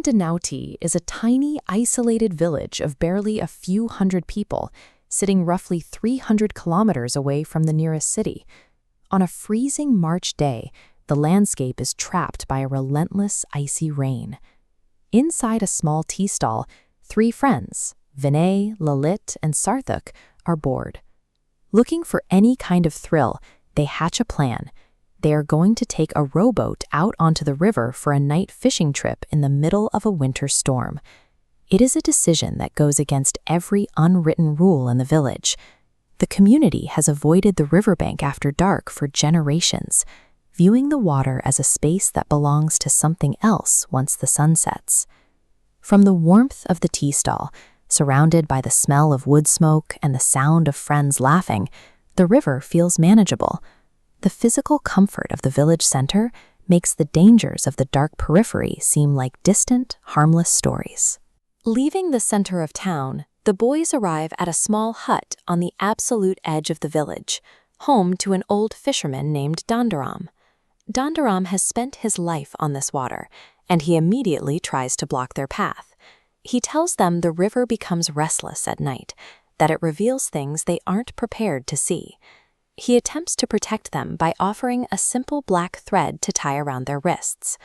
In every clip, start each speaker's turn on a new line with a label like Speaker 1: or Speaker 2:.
Speaker 1: Denauti is a tiny, isolated village of barely a few hundred people, sitting roughly 300 kilometers away from the nearest city. On a freezing March day, the landscape is trapped by a relentless, icy rain. Inside a small tea stall, three friends, Vinay, Lalit, and Sarthak, are bored. Looking for any kind of thrill, they hatch a plan. They are going to take a rowboat out onto the river for a night fishing trip in the middle of a winter storm. It is a decision that goes against every unwritten rule in the village. The community has avoided the riverbank after dark for generations, viewing the water as a space that belongs to something else once the sun sets. From the warmth of the tea stall, surrounded by the smell of wood smoke and the sound of friends laughing, the river feels manageable. The physical comfort of the village center makes the dangers of the dark periphery seem like distant, harmless stories. Leaving the center of town, the boys arrive at a small hut on the absolute edge of the village, home to an old fisherman named Dandaram. Dandaram has spent his life on this water, and he immediately tries to block their path. He tells them the river becomes restless at night, that it reveals things they aren't prepared to see. He attempts to protect them by offering a simple black thread to tie around their wrists.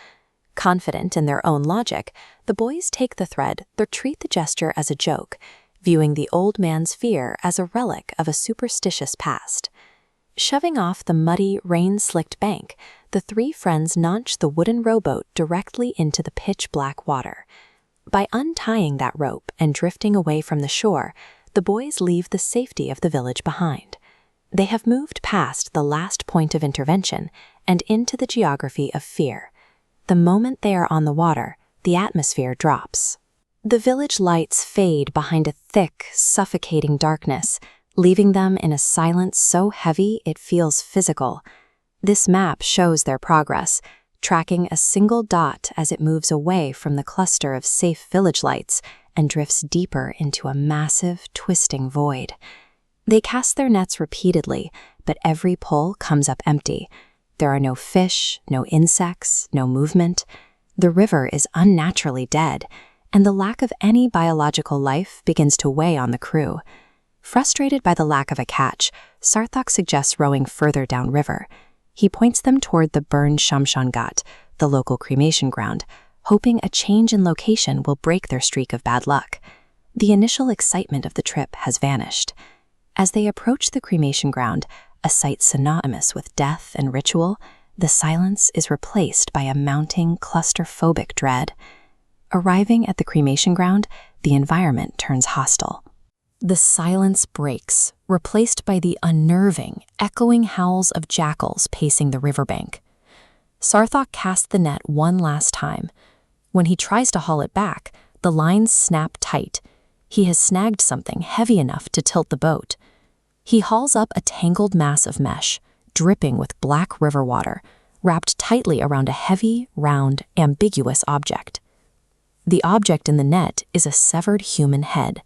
Speaker 1: Confident in their own logic, the boys take the thread but treat the gesture as a joke, viewing the old man's fear as a relic of a superstitious past. Shoving off the muddy, rain-slicked bank, the three friends launch the wooden rowboat directly into the pitch-black water. By untying that rope and drifting away from the shore, the boys leave the safety of the village behind. They have moved past the last point of intervention and into the geography of fear. The moment they are on the water, the atmosphere drops. The village lights fade behind a thick, suffocating darkness, leaving them in a silence so heavy it feels physical. This map shows their progress, tracking a single dot as it moves away from the cluster of safe village lights and drifts deeper into a massive, twisting void. They cast their nets repeatedly, but every pull comes up empty. There are no fish, no insects, no movement. The river is unnaturally dead, and the lack of any biological life begins to weigh on the crew. Frustrated by the lack of a catch, Sarthak suggests rowing further downriver. He points them toward the burned Shamshan Ghat, the local cremation ground, hoping a change in location will break their streak of bad luck. The initial excitement of the trip has vanished. As they approach the cremation ground, a sight synonymous with death and ritual, the silence is replaced by a mounting, claustrophobic dread. Arriving at the cremation ground, the environment turns hostile. The silence breaks, replaced by the unnerving, echoing howls of jackals pacing the riverbank. Sarthak casts the net one last time. When he tries to haul it back, the lines snap tight. He has snagged something heavy enough to tilt the boat. He hauls up a tangled mass of mesh, dripping with black river water, wrapped tightly around a heavy, round, ambiguous object. The object in the net is a severed human head.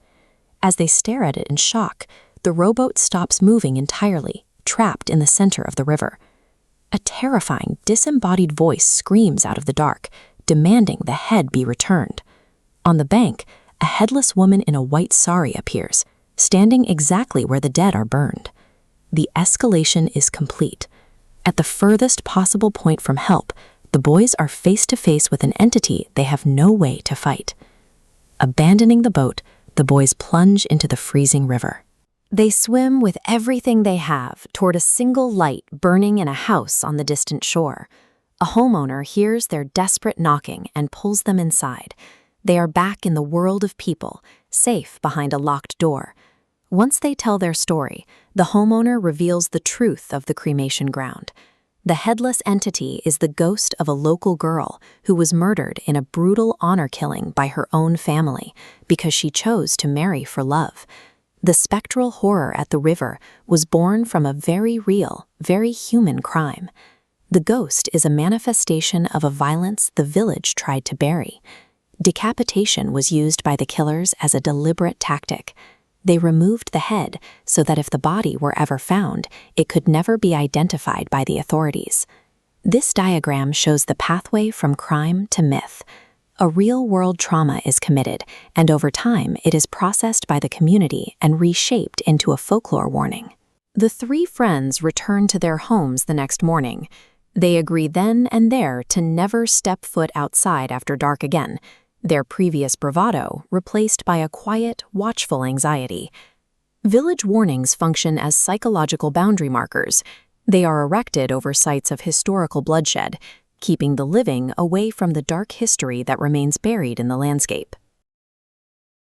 Speaker 1: As they stare at it in shock, the rowboat stops moving entirely, trapped in the center of the river. A terrifying, disembodied voice screams out of the dark, demanding the head be returned. On the bank, a headless woman in a white sari appears, standing exactly where the dead are burned. The escalation is complete. At the furthest possible point from help, the boys are face to face with an entity they have no way to fight. Abandoning the boat, the boys plunge into the freezing river. They swim with everything they have toward a single light burning in a house on the distant shore. A homeowner hears their desperate knocking and pulls them inside. They are back in the world of people, safe behind a locked door. Once they tell their story, the homeowner reveals the truth of the cremation ground. The headless entity is the ghost of a local girl who was murdered in a brutal honor killing by her own family because she chose to marry for love. The spectral horror at the river was born from a very real, very human crime. The ghost is a manifestation of a violence the village tried to bury. Decapitation was used by the killers as a deliberate tactic. They removed the head so that if the body were ever found, it could never be identified by the authorities. This diagram shows the pathway from crime to myth. A real-world trauma is committed, and over time it is processed by the community and reshaped into a folklore warning. The three friends return to their homes the next morning. They agree then and there to never step foot outside after dark again, their previous bravado replaced by a quiet, watchful anxiety. Village warnings function as psychological boundary markers. They are erected over sites of historical bloodshed, keeping the living away from the dark history that remains buried in the landscape.